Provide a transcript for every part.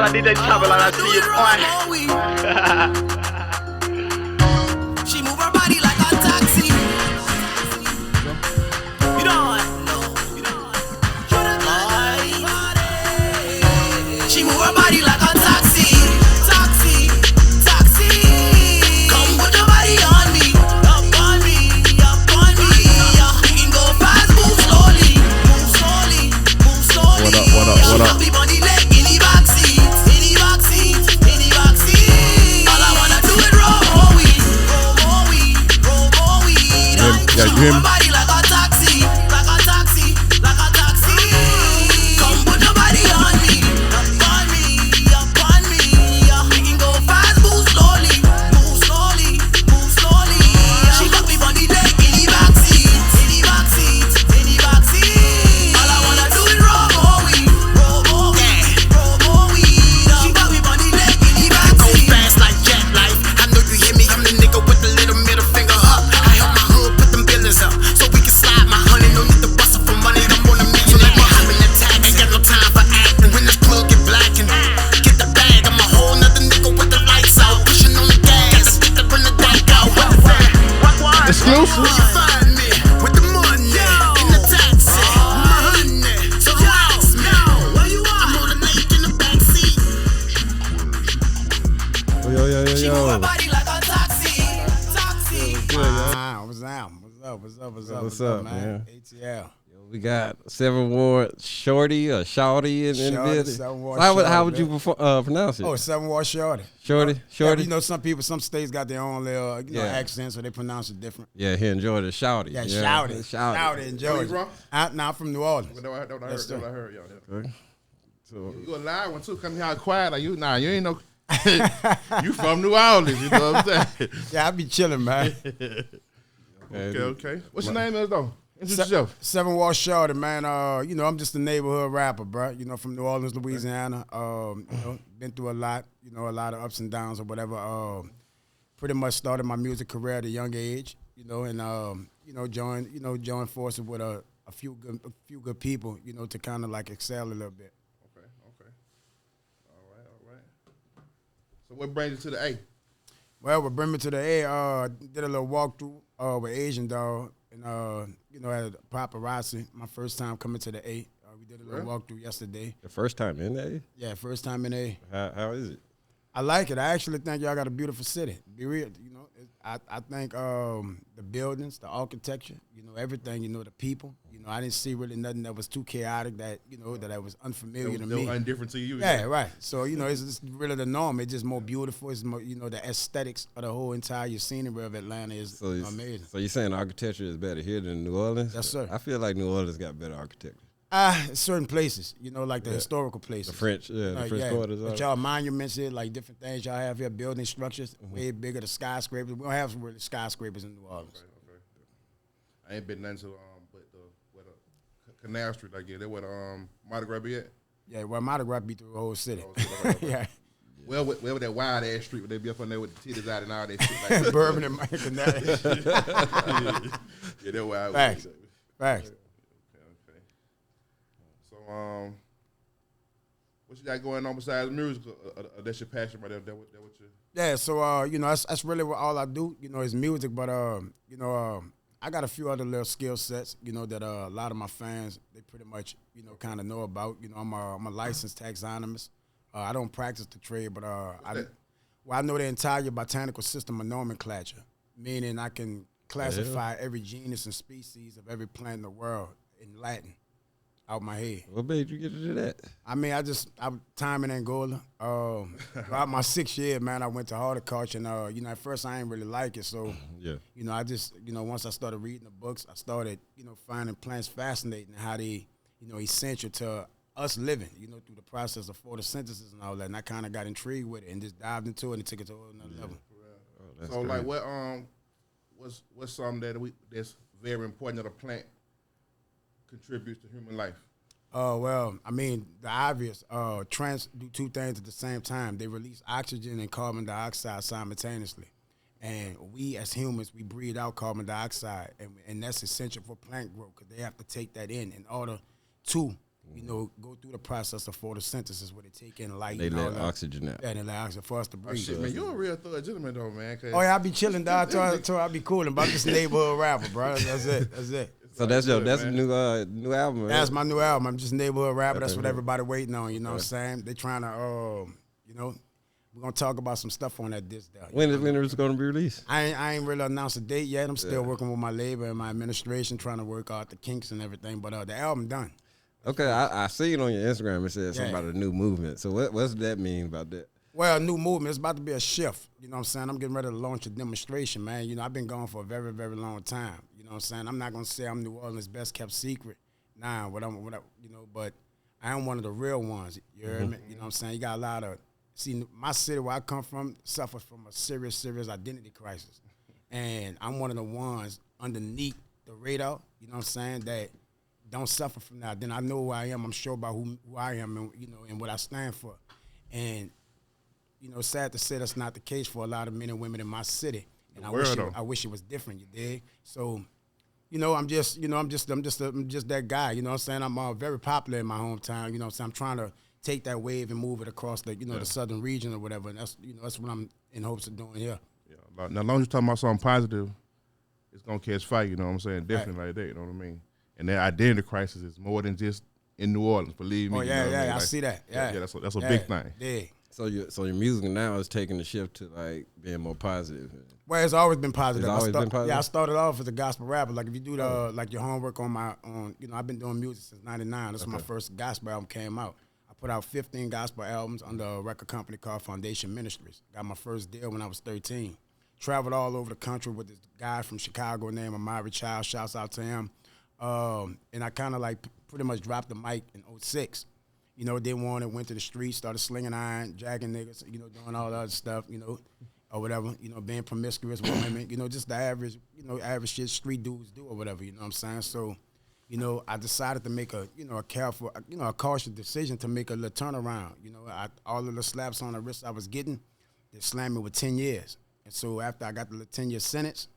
I DJ Travel and I see you, boy. She move her body like a taxi. You don't know. She move her body like a taxi. Taxi, taxi. Come put your body on me. Up on me, up on me. We can go fast, move slowly. Move slowly, move slowly. What up? She got me body leg in the backseat. In the backseat, in the backseat. All I wanna do is roll more weed. Roll more weed, roll more weed. Yeah, She you hear move me? her body like a taxi. Like a taxi, like a taxi. Come put your body on me. Up on me, up on me. We can go fast, move slowly. Move slowly, move slowly. She got me body leg in the backseat. In the backseat, in the backseat. All I wanna do is roll more weed. Roll more weed, roll more weed. She got me body leg in the backseat. Go fast like jet life. I know you hear me. I'm the nigga with the little middle finger up. I help my hood put them billings up, so we can slide my honey. No need to bust up for money. I'm on a million like Muhammad attack. Ain't got no time for acting. When this club get blackened, get the bag. I'm a whole nother nigga with the lights out, pushing on the gas. Got the stick to bring the dank out. What the fuck? Exclusive. Where you find me? With the money in the taxi. My honey, so ask me where you are. I'm on the lake in the backseat. She move her Yo. body like a taxi. Taxi. What's up, man? ATL. We got 7 Ward Shorty or Shorty in the Shorty, building. 7 Ward How Shorty, would you pronounce it? Oh, 7 Ward Shorty. Shorty? Yeah, you know, some people, some states got their own little accents, so they pronounce it different. Yeah, here in Georgia, Shorty. Yeah, Shouty. Shouty in Georgia. from? I'm from New Orleans. That's what I heard, y'all. Okay. So, You a live one too. Come here quiet. Like you, nah, you ain't no. You from New Orleans? You know what I'm saying? Yeah, I be chilling, man. Okay. What's your name is though? Introduce yourself. 7 Ward Shorty, man. You know, I'm just a neighborhood rapper, bro. You know, from New Orleans, Louisiana. You know, been through a lot. You know, a lot of ups and downs or whatever. Pretty much started my music career at a young age. You know, and joined forces with a few good people. You know, to kind of like excel a little bit. Okay. All right. So what brings you to the A? Well, what bring me to the A, did a little walkthrough with Asian Dog, and you know, at Paparazzi. My first time coming to the A. We did a little walkthrough yesterday. the first time in there? Yeah, first time in A. How is it? I like it. I actually think y'all got a beautiful city. Be real, you know. I think the buildings, the architecture, you know, everything. You know, the people. You know, I didn't see really nothing that was too chaotic. That that was unfamiliar to me. Indifferent to you. Yeah, right. So, you know, it's really the norm. It's just more beautiful. It's more, the aesthetics of the whole entire scenery of Atlanta is amazing. So you're saying architecture is better here than New Orleans? Yes, sir. I feel like New Orleans got better architecture. Certain places, like the historical places. The French, the French quarters. But y'all monuments here, like different things y'all have here, building structures, way bigger, the skyscrapers. We don't have really skyscrapers in New Orleans. Okay. I ain't been nothing to but the Canal Street, like that where Mardi Gras be at. Yeah, well, Mardi Gras be through the whole city. Yeah. Well, where that wild ass street where they be up on there with the titties out and all that shit like that. Bourbon and Canal. Yeah, that's where I was. Facts. Facts. Okay. So, what you got going on besides music? That's your passion, right there. That what you? Yeah, so that's really what all I do. Is music. But I got a few other little skill sets. That a lot of my fans they pretty much kind of know about. I'm a licensed taxonomist. I don't practice the trade, but I know the entire botanical system of nomenclature, meaning I can classify every genus and species of every plant in the world in Latin. Out my head. What made you get to do that? I mean, I'm time in Angola. About my 6th year, man, I went to horticulture, and at first I didn't really like it. So, I just, once I started reading the books, I started, finding plants fascinating and how they, essential to us living, through the process of photosynthesis and all that. And I kind of got intrigued with it and just dived into it and took it to another level. Oh, So, like, what's something that's very important that a plant contributes to human life? Well, I mean, the obvious, plants do two things at the same time. They release oxygen and carbon dioxide simultaneously. And we, as humans, we breathe out carbon dioxide, and that's essential for plant growth because they have to take that in order to you know, go through the process of photosynthesis where they take in light. They and all let that. oxygen out. Yeah, they let oxygen for us to Oh, breathe. shit, man, you're a real thug gentleman though, man. Oh yeah, I be chilling, dog. I be cooling, but I'm just a neighborhood rapper, bro. That's it. So that's a new album. Right? That's my new album. I'm just a neighborhood rapper. That's what everybody waiting on. You know what I'm saying? They trying to, you know, we're gonna talk about some stuff on that disc. When is it gonna be released? I ain't really announced a date yet. I'm still working with my label and my administration, trying to work out the kinks and everything. But the album done. Okay, I see it on your Instagram. It said something about a new movement. So what's that mean about that? Well, a new movement. It's about to be a shift. You know what I'm saying? I'm getting ready to launch a demonstration, man. You know, I've been gone for a very, very long time. You know what I'm saying? I'm not gonna say I'm New Orleans' best kept secret. Nah, but I am one of the real ones. You heard me? You know what I'm saying? You got a lot of my city where I come from suffers from a serious identity crisis, and I'm one of the ones underneath the radar. You know what I'm saying? That don't suffer from that. Then I know who I am. I'm sure about who I am, and you know, and what I stand for. And you know, sad to say that's not the case for a lot of men and women in my city. And I wish it was different. You dig? So, you know, I'm just that guy. You know what I'm saying? I'm very popular in my hometown. You know what I'm saying? I'm trying to take that wave and move it across the, you know, the southern region or whatever. And that's, you know, that's what I'm in hopes of doing here. Yeah. Now, as long as you're talking about something positive, it's gonna catch fire. You know what I'm saying? Different like that. You know what I mean? And that identity crisis is more than just in New Orleans. Believe me. Oh yeah, you know I like, see that. Yeah, that's a big thing. Yeah. So your music now is taking the shift to like being more positive. Well, it's always been positive. It's always been positive? Yeah, I started off as a gospel rapper. Like if you do the like your homework on you know, I've been doing music since '99. That's when my first gospel album came out. I put out 15 gospel albums under a record company called Foundation Ministries. Got my first deal when I was 13. Traveled all over the country with this guy from Chicago named Amari Child. Shouts out to him. And I kind of like pretty much dropped the mic in '06. You know, didn't want it, went to the streets, started slinging iron, jacking niggas, you know, doing all that other stuff, you know, or whatever, you know, being promiscuous with women, you know, just the average, you know, average shit street dudes do or whatever, you know what I'm saying? So, you know, I decided to make a, you know, a cautious decision to make a little turnaround. You know, all of the slaps on the wrist I was getting, they slammed me with 10 years. And so after I got the 10-year sentence,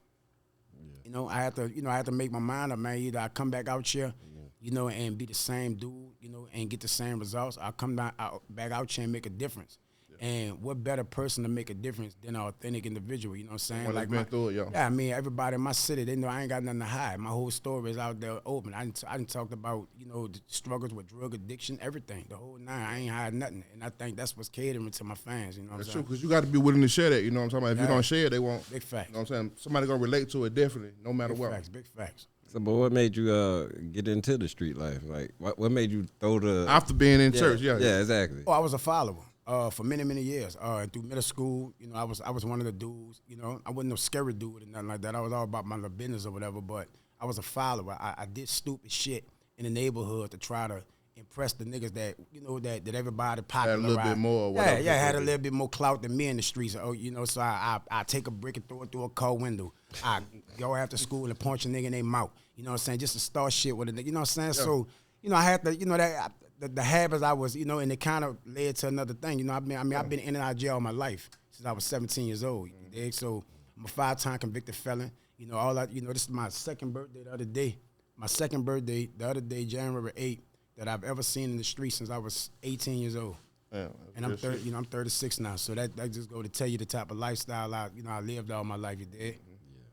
you know, I had to make my mind up, man. Either I come back out here, you know, and be the same dude, you know, and get the same results. I'll come back out here and make a difference. And what better person to make a difference than an authentic individual, you know what I'm saying? Like been through it, yo. Yeah, I mean, everybody in my city, they know I ain't got nothing to hide. My whole story is out there open. I didn't talk about, you know, the struggles with drug addiction, everything, the whole nine. I ain't hide nothing. And I think that's what's catering to my fans, you know what I'm saying? That's true, because you got to be willing to share that, you know what I'm talking about? If you don't share it, they won't. Big facts. You know what I'm saying? Somebody going to relate to it definitely, no matter what. Big facts. So, but what made you get into the street life? Like, what made you throw the After being in church, yeah, exactly. Oh, I was a follower for many, many years. Through middle school, you know, I was one of the dudes. You know, I wasn't no scary dude or nothing like that. I was all about my little business or whatever. But I was a follower. I did stupid shit in the neighborhood to try to impress the niggas that, you know, that everybody popular. Had a little bit more. Whatever had a little bit more clout than me in the streets. Oh, you know, so I take a brick and throw it through a car window. I go after school and punch a nigga in their mouth. You know what I'm saying? Just to start shit with a nigga. You know what I'm saying? Yeah. So, you know, I had to, you know, that the habits I was, you know, and it kind of led to another thing. You know, I've been in and out of jail all my life since I was 17 years old. You dig? So I'm a 5-time convicted felon. You know, all that. You know, this is my second birthday the other day. My second birthday the other day, January 8th, that I've ever seen in the street since I was 18 years old. Yeah, and I'm 30. You know, I'm 36 now. So that just go to tell you the type of lifestyle I lived all my life. You dig? Yeah,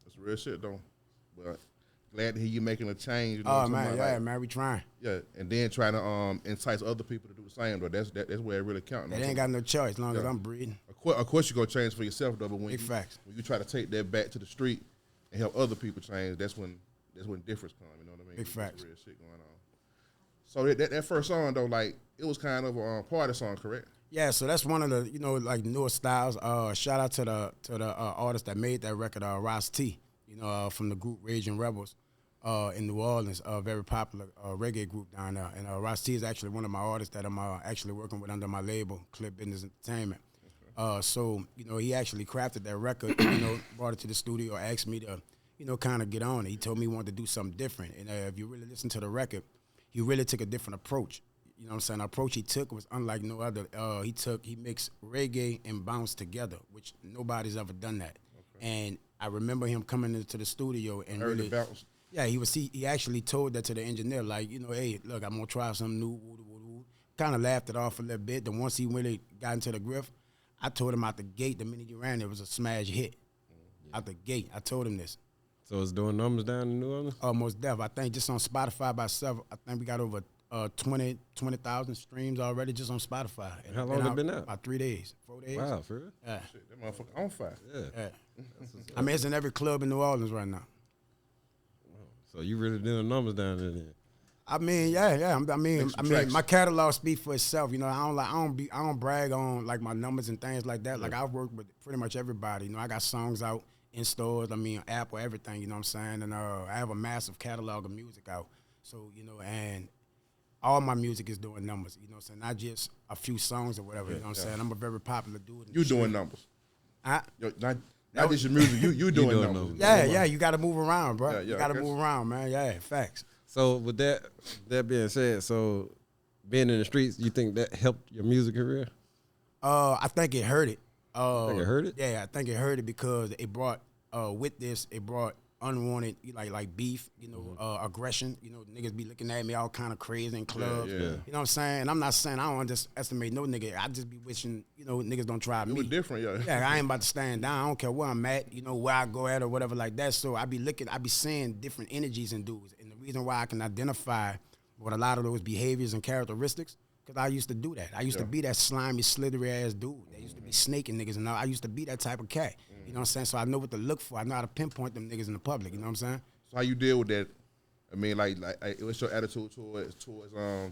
that's real shit though. But glad to hear you making a change. You know oh man, yeah, man, we trying. Yeah, and then trying to entice other people to do the same. Though that's where it really counts. They ain't got no choice as long as I'm breathing. Of course, you're gonna change for yourself though. But when facts. When you try to take that back to the street and help other people change, that's when difference comes. You know what I mean? Big facts. Real shit going on. So that first song though, like it was kind of a party song, correct? Yeah, so that's one of the, you know, like newer styles. Shout out to the artist that made that record, Ross T. You know, from the group Raging Rebels in New Orleans, a very popular reggae group down there. And Ross T is actually one of my artists that I'm actually working with under my label, Clip Business Entertainment. So, you know, he actually crafted that record, you know, brought it to the studio, asked me to, you know, kind of get on it. He told me he wanted to do something different. And if you really listen to the record, he really took a different approach. You know what I'm saying? The approach he took was unlike no other. He mixed reggae and bounce together, which nobody's ever done that. Okay. And I remember him coming into the studio and really bounce. Yeah, he actually told that to the engineer, like, you know, hey, look, I'm gonna try something new. Kind of laughed it off a little bit. Then once he really got into the griff, I told him out the gate, the minute you ran, it was a smash hit. Out the gate, I told him this. So it's doing numbers down in New Orleans? Almost deaf. I think just on Spotify by itself, I think we got over 20,000 streams already just on Spotify. And how long it been out? About 3 days, 4 days. Wow, for real? Yeah. Shit, that motherfucker on fire. Yeah. I mean, it's in every club in New Orleans right now. So you really doing numbers down there then? I mean, yeah. I mean, my catalog speaks for itself. You know, I don't brag on like my numbers and things like that. Like I work with pretty much everybody. You know, I got songs out in stores. I mean, Apple, everything. You know what I'm saying? And I have a massive catalog of music out. So you know, and all my music is doing numbers. You know what I'm saying? Not just a few songs or whatever. You know what I'm saying? I'm a very popular dude. You doing numbers? Yo, Not just your music. You doing numbers. Yeah. You got to move around, bro. Yeah, you got to move around, man. Yeah, facts. So with that being said, so being in the streets, you think that helped your music career? I think it hurt it. Think it hurt it? Yeah, I think it hurt it because it brought unwanted like beef, you know, aggression. You know, niggas be looking at me all kind of crazy in clubs. Yeah. You know what I'm saying? And I'm not saying I don't underestimate no nigga. I just be wishing, you know, niggas don't try me. It was different, yeah. Yeah, I ain't about to stand down. I don't care where I'm at, you know, where I go at or whatever like that. So I be seeing different energies in dudes. And the reason why I can identify with a lot of those behaviors and characteristics, because I used to do that. I used to be that slimy, slithery ass dude. They used to be snaking niggas, and I used to be that type of cat. You know what I'm saying? So I know what to look for. I know how to pinpoint them niggas in the public. You know what I'm saying? So how you deal with that? I mean, like what's your attitude towards the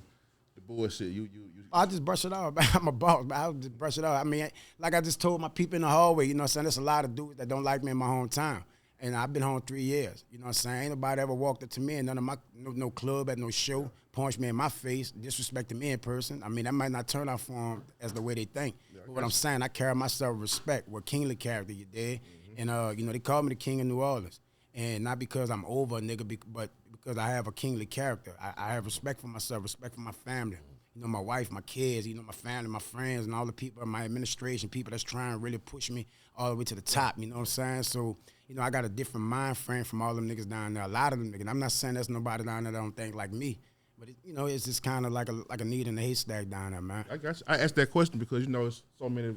bullshit? You I just brush it off. I'm a boss, but I'll just brush it off. I mean, like I just told my people in the hallway, you know what I'm saying? There's a lot of dudes that don't like me in my hometown. And I've been home 3 years. You know what I'm saying? Ain't nobody ever walked up to me and none of my no club at no show, punched me in my face, disrespected me in person. I mean, that might not turn out for them as the way they think. But what I'm saying, I carry myself with respect, with kingly character, you dig? And, you know, they call me the king of New Orleans. And not because I'm over a nigga, but because I have a kingly character. I have respect for myself, respect for my family. You know, my wife, my kids, you know, my family, my friends, and all the people in my administration, people that's trying to really push me all the way to the top, you know what I'm saying? So, you know, I got a different mind frame from all them niggas down there, a lot of them niggas. I'm not saying there's nobody down there that don't think like me, but, you know, it's just kind of like a need in a haystack down there, man. I got you. I asked that question because, you know, it's so many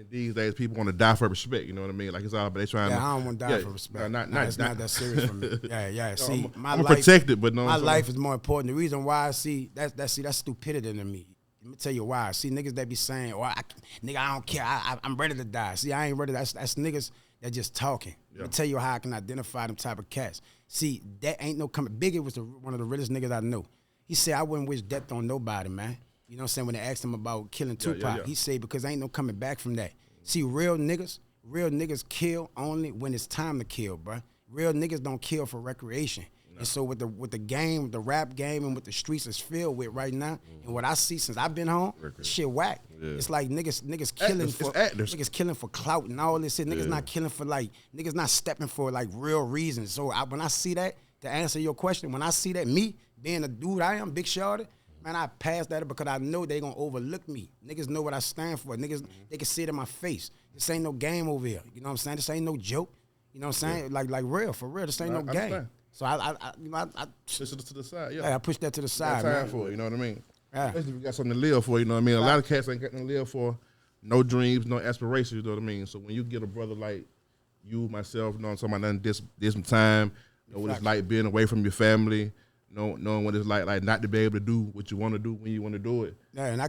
these days people want to die for respect, you know what I mean? Like it's all about they trying to. I don't want to die for respect. It's not that serious for me. Yeah. See, I'm protected, but no. My life is more important. The reason why I see that's stupidity to me. Let me tell you why. See, niggas that be saying, "Oh, nigga, I don't care. I'm ready to die." See, I ain't ready. That's niggas that just talking. Let me tell you how I can identify them type of cats. See, that ain't no coming. Biggie was one of the realest niggas I know. He said, "I wouldn't wish death on nobody, man." You know what I'm saying? When they asked him about killing Tupac, he said, because ain't no coming back from that. See, real niggas kill only when it's time to kill, bruh. Real niggas don't kill for recreation. No. And so with the game, the rap game, and what the streets is filled with right now, and what I see since I've been home, shit whack. Yeah. It's like niggas killing for clout and all this shit. Niggas not killing for niggas not stepping for real reasons. So when I see that, to answer your question, when I see that, me being a dude I am, Big Shorty, man, I pass that because I know they gonna overlook me. Niggas know what I stand for. Niggas, they can see it in my face. This ain't no game over here. You know what I'm saying? This ain't no joke. You know what I'm saying? Like real, for real. This ain't no game. Understand. So I push it to the side. Yeah, I push that to the side. Time man. for it. You know what I mean? Yeah. Especially if you got something to live for. You know what I mean? A lot of cats ain't got nothing to live for. No dreams, no aspirations. You know what I mean? So when you get a brother like you, myself, you know, I'm talking about nothing. Did some time. You know what it's like being away from your family. Knowing what it's like not to be able to do what you want to do when you want to do it. Yeah, and I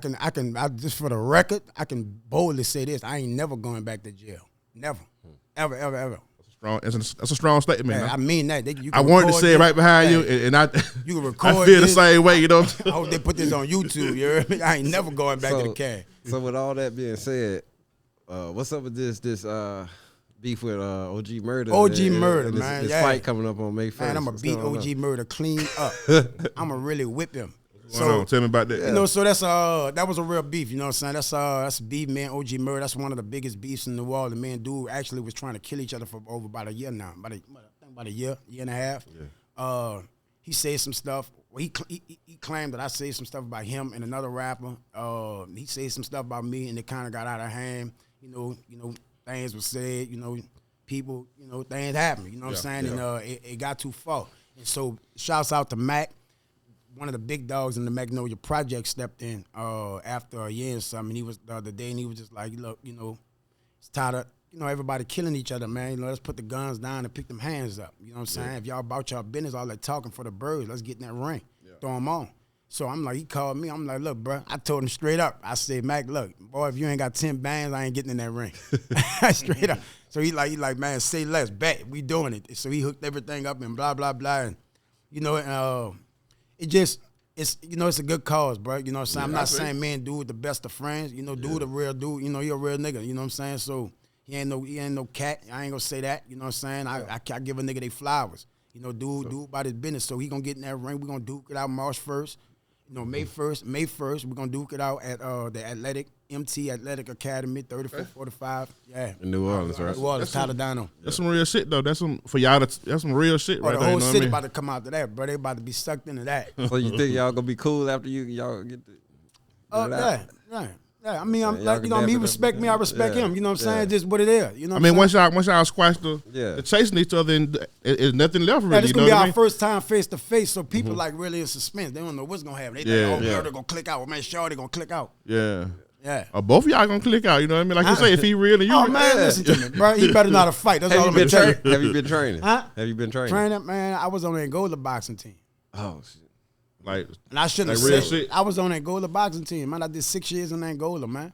just for the record, I can boldly say this: I ain't never going back to jail. Never, ever. That's a strong statement. Yeah, I mean that. I wanted to say it right behind you, and you can record. I feel the same way. You know. I hope they put this on YouTube. You heard me? I ain't never going back to the cab. So with all that being said, what's up with this beef with OG Murder? Murder, man. This fight coming up on May 1st. Man, I'm going to beat OG Murder clean up. I'm going to really whip him. So tell me about that. You know, so that was a real beef. You know what I'm saying? That's beef, man. OG Murder. That's one of the biggest beefs in the world. The man, dude, actually was trying to kill each other for over about a year now. About a year and a half. Yeah. He said some stuff. Well, he claimed that I said some stuff about him and another rapper. He said some stuff about me, and it kind of got out of hand. You know. Things were said, you know, people, you know, things happen. You know what I'm saying? And it got too far. And so shouts out to Mac. One of the big dogs in the Magnolia Project stepped in after a year or something. And he was the other day, and he was just like, look, you know, it's tired of, you know, everybody killing each other, man. You know, let's put the guns down and pick them hands up. You know what I'm saying? If y'all about y'all business, all that talking for the birds, let's get in that ring. Throw them on. So I'm like, he called me. I'm like, look, bro. I told him straight up. I said, Mac, look, boy, if you ain't got 10 bands, I ain't getting in that ring. Straight up. So he like, man, say less, bet, we doing it. So he hooked everything up and blah, blah, blah. And, you know, it's you know, it's a good cause, bro. You know what I'm saying? I'm not saying man, dude, the best of friends. You know, dude, a real dude. You know, you're a real nigga. You know what I'm saying? So he ain't no cat. I ain't gonna say that. You know what I'm saying? I give a nigga they flowers. You know, dude about his business. So he gonna get in that ring. We gonna duke it out March 1st. You know, May 1st, we're gonna duke it out at the MT Athletic Academy, 3445. Yeah. In New Orleans, right? New Orleans, Taladano. That's some real shit though. That's some that's some real shit right the there. whole You know city what I mean? about to come out to that, bro. They about to be sucked into that. So you think y'all gonna be cool after y'all get the Yeah. I mean, I'm y'all like, you know, can he dab it respect up. me, I respect Yeah. him. You know what I'm Yeah. saying? Just what it is. You know I what mean, I'm saying? once y'all squash the chasing each other, and it's nothing left really. Yeah, this You gonna know be what I our mean? first time face to face, so people like really in suspense. They don't know what's gonna happen. They think, Yeah. murder gonna click out. Well, man, Shorty gonna click out. Yeah. Yeah. Both of y'all gonna click out. You know what I mean? Like you say, if he real and you, Oh man, listen to me, bro. He better not have fight. That's all I'm Have you gonna been tell you. have you been training? Huh? Have you been training? Training, man. I was on the Angola boxing team, Oh shit. like, and I shouldn't have Like real said shit? I was on the Angola boxing team, man. I did 6 years in Angola, man.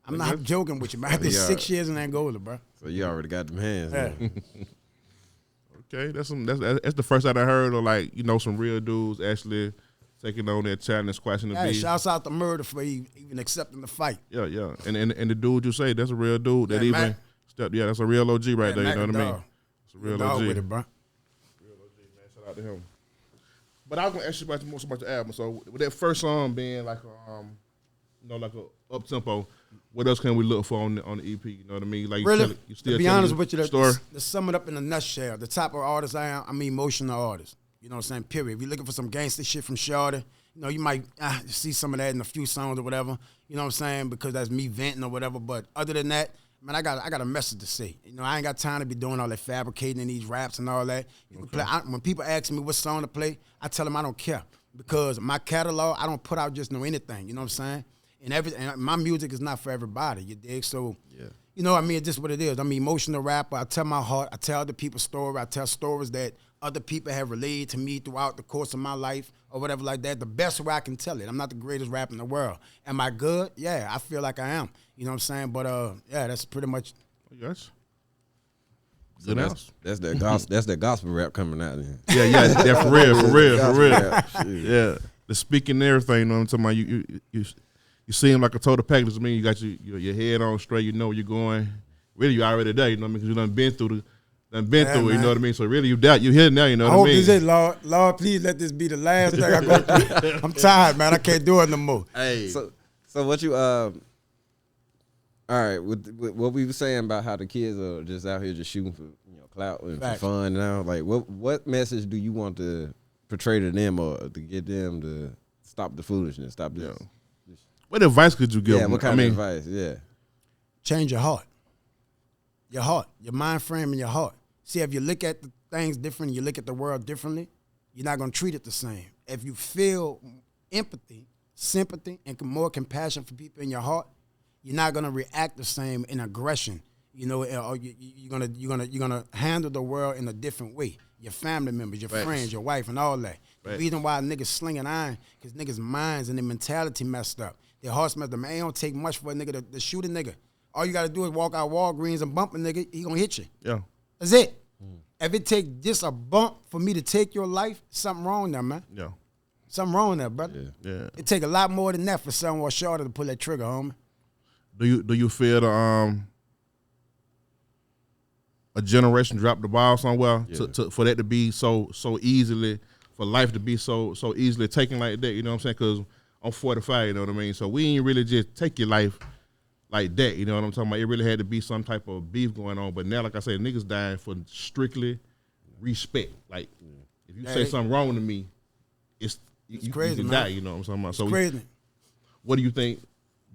I'm not joking with you, man. I did 6 years in Angola, bro. So you already got them hands. Yeah. man. okay, that's the first that I heard of, like, you know, some real dudes actually taking on that challenge, squashing the Hey, beef. shouts out to Murder for even accepting the fight. Yeah. And the dude you say, that's a real dude that Yeah, even Mac. stepped. Yeah, that's a real OG right there. You Mac know a what I mean? dog. It's a real Dog OG. with it, bro. Real OG, man. Shout out to him. But I was gonna ask you about the album. So with that first song being like you know, like a up tempo, what else can we look for on the EP? You know what I mean? Like Really, you still to be telling honest the with you, story. to sum it up in a nutshell, the type of artist I am, I'm an emotional artist. You know what I'm saying? Period. If you're looking for some gangster shit from Shorty, you know, you might see some of that in a few songs or whatever. You know what I'm saying? Because that's me venting or whatever. But other than that, man, I got a message to say. You know, I ain't got time to be doing all that fabricating in these raps and all that. You can play. When people ask me what song to play, I tell them I don't care because my catalog, I don't put out just no anything. You know what I'm saying? And my music is not for everybody. You dig? So, you know what I mean? It's just what it is. I'm an emotional rapper. I tell my heart. I tell other people's story. I tell stories that other people have relayed to me throughout the course of my life or whatever like that. The best way I can tell it. I'm not the greatest rapper in the world. Am I good? Yeah, I feel like I am. You know what I'm saying? But yeah, that's pretty much. Yes. So that's that gospel rap coming out then. Yeah, for real. Gospel rap, shit. Yeah, the speaking and everything. You know what I'm talking about? You seem like a total package. I mean, you got your head on straight. You know where you're going. Really, you already there. You know what I mean? Because you done been through it. You know what I mean? So really, you here now. You know what I mean? I hope this is, Lord, please let this be the last thing I go through. I'm tired, man. I can't do it no more. Hey. So what you all right, with what we were saying about how the kids are just out here just shooting for clout and for fun now, like what message do you want to portray to them or to get them to stop the foolishness, stop this? What advice could you give them? What kind of advice? Yeah. Change your heart. Your heart, your mind frame and your heart. See, if you look at the things different, you look at the world differently, you're not going to treat it the same. If you feel empathy, sympathy, and more compassion for people in your heart, you're not going to react the same in aggression. You know, or you're gonna handle the world in a different way. Your family members, your friends, your wife, and all that. The reason why niggas slinging iron, because niggas' minds and their mentality messed up. Their hearts messed up. Man, it don't take much for a nigga to shoot a nigga. All you gotta do is walk out Walgreens and bump a nigga, he gonna hit you. Yeah. That's it. If it take just a bump for me to take your life, something wrong there, man. Yeah. Something wrong there, brother. Yeah. It take a lot more than that for someone shorter to pull that trigger, homie. Do you feel a generation dropped the ball somewhere for that to be so easily, for life to be so easily taken like that? You know what I'm saying? Because I'm 45, you know what I mean? So we ain't really just take your life like that, you know what I'm talking about? It really had to be some type of beef going on. But now, like I said, niggas dying for strictly respect. Like, if you say something wrong to me, it's crazy, you can die, you know what I'm talking about? So crazy. What do you think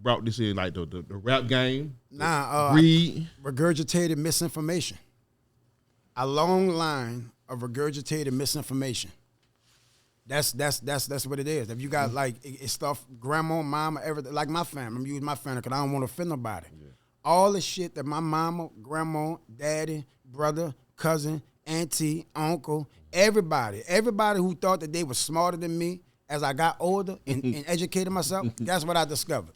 brought this in, like the rap game? Nah, greed? regurgitated misinformation. a long line of regurgitated misinformation. That's what it is. If you got like it's stuff, grandma, mama, everything, like my family. I'm using my family because I don't want to offend nobody. Yeah. All the shit that my mama, grandma, daddy, brother, cousin, auntie, uncle, everybody who thought that they were smarter than me as I got older and educated myself, that's what I discovered.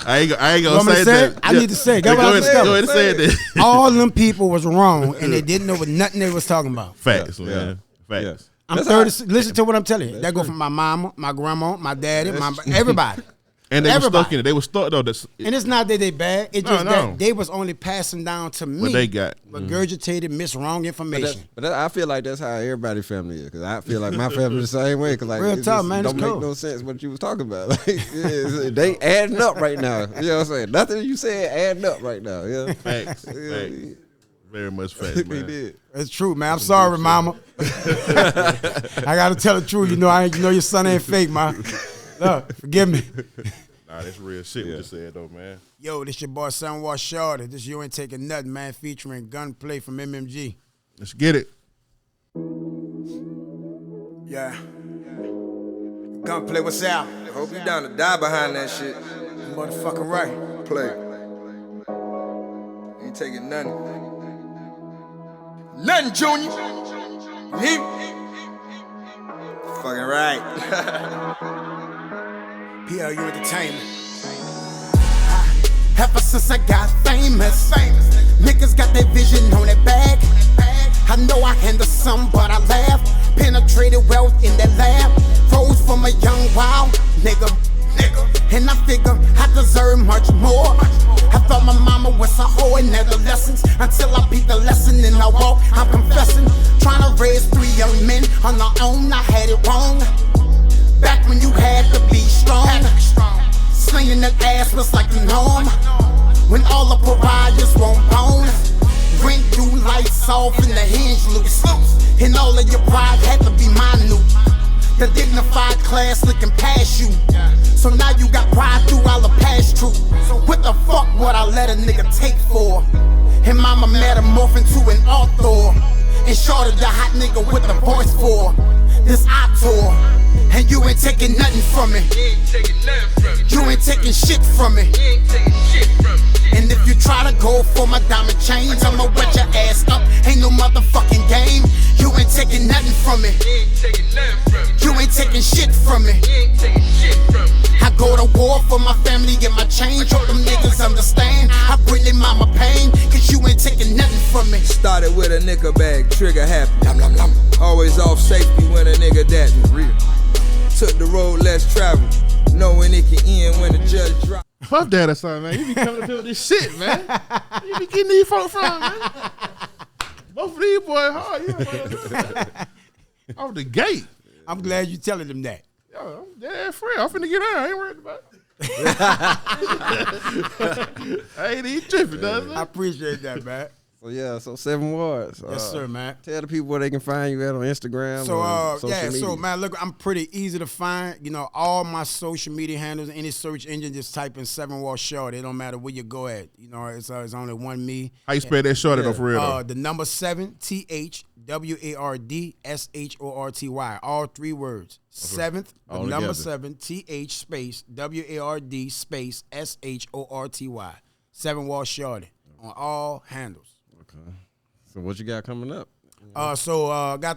I ain't gonna say that. I need to say it. That's what I discovered. Go ahead and say it. All them people was wrong and they didn't know what nothing they was talking about. Facts, man. Facts. Yes. I'm 30. Listen to what I'm telling you. That go from my mama, my grandma, my daddy, everybody. And they were stuck in it. They were stuck though. And it's not that they bad. It's just that they was only passing down to me what they got. Regurgitated, wrong information. But I feel like that's how everybody's family is. Because I feel like my family the same way. Because like real tough, man. Don't make no sense what you was talking about. Like they adding up right now. You know what I'm saying? Nothing you said adding up right now. Yeah. Facts. Facts. Very much facts, man. It's true, man. I'm sorry, mama. I gotta tell the truth. You know your son ain't fake, man. Look, forgive me. Nah, that's real shit what you said though, man. Yo, this your boy Ward Shorty. This You Ain't Taking Nothing, man, featuring Gunplay from MMG. Let's get it. Yeah. Gunplay, what's out? Hope you down to die behind that shit. Motherfucker right. Play. Ain't taking nothing. Nothing, Junior. He. Fucking right. PLU Entertainment. Ever since I got famous, niggas got their vision on their back. I know I handle some, but I laugh. Penetrated wealth in that lab. Rose from a young wild nigga. And I figure I deserve much more. I thought my mama was a hoe in adolescence until I beat the lesson and I walk. I'm confessing, trying to raise 3 young men on our own. I had it wrong. Back when you had to be strong. Slinging that ass was like the norm. When all the pariahs won't bone. Rent due, lights off and the hinge loose. And all of your pride had to be minute. The dignified class looking past you. So now you got pride through all the past truth. So what the fuck would I let a nigga take for? And mama metamorph into an author. And shorter the hot nigga with the voice for this I tour. And you ain't taking nothing from me. You ain't taking shit from me. And if you try to go for my diamond chains, I'ma wet your ass up. Ain't no motherfucking game. You ain't taking nothing from me. You ain't taking shit from me. I go to war for my family and my change. Hope them niggas understand. I bring their mama pain, cause you ain't taking nothing from me. Started with a nickel bag, trigger happy. Always off safety when a nigga that real. Took the road less traveled, knowing it can end when the judge drop. Fuck that or something, man. You be coming up here with this shit, man. You be getting these folks from, man. Both of these boys hard, yeah. Off the gate. I'm glad you telling them that. Yo, I'm dead free. I'm finna get out. I ain't worried about it. I ain't even tripping, does it? I appreciate that, man. So yeah, so 7 Wards. Yes, sir, man. Tell the people where they can find you at on Instagram. So social media. So man, look, I'm pretty easy to find. You know, all my social media handles, any search engine, just type in 7 Ward Shorty. It don't matter where you go at. You know, it's only one me. How you spell that Shorty though, for real though? The number 7 THWARD_SHORTY. All 3 words. 7th, the all number together. 7 TH space WARD space SHORTY. 7 Ward Shorty on all handles. Okay. So what you got coming up? Got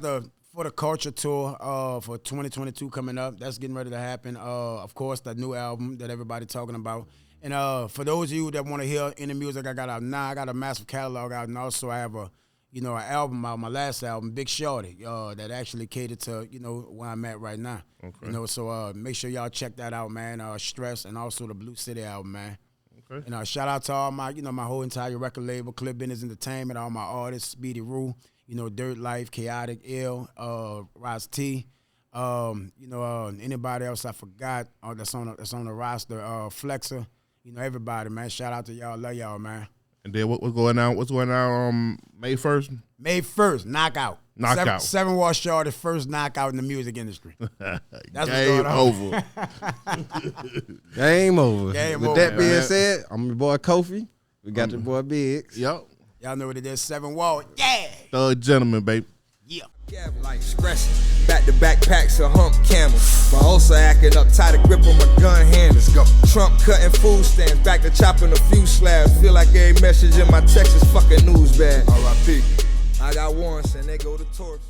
the For the Culture tour for 2022 coming up. That's getting ready to happen. Of course, the new album that everybody talking about. And for those of you that want to hear any music I got out now, I got a massive catalog out, and also I have an album out, my last album, Big Shorty, that actually catered to, where I'm at right now. Okay. So make sure y'all check that out, man. Stress, and also the Blue City album, man. Okay. And shout out to all my, my whole entire record label, Clip Business Entertainment, all my artists, Speedy Rue, Dirt Life, Chaotic, Ill, Roz T, anybody else I forgot that's on the roster, Flexer, everybody, man. Shout out to y'all, love y'all, man. And then what's going on? What's going on May 1st? May 1st, knockout. Knockout. 7 Ward Shorty, first knockout in the music industry. That's Game over. Game over. Game With over, that being man. said, I'm your boy Kofi. We got your boy Biggs. Yup. Y'all know what it is, 7 Ward. Yeah. Thug gentleman, baby. Yeah. Like stressing, back-to-back packs of hump camels. But also acting up, tight to grip on my gun handles. Go. Trump cutting food stands, back to chopping a few slabs. Feel like every message in my text is fucking news bad. R.I.P. I got warrants and they go to torch.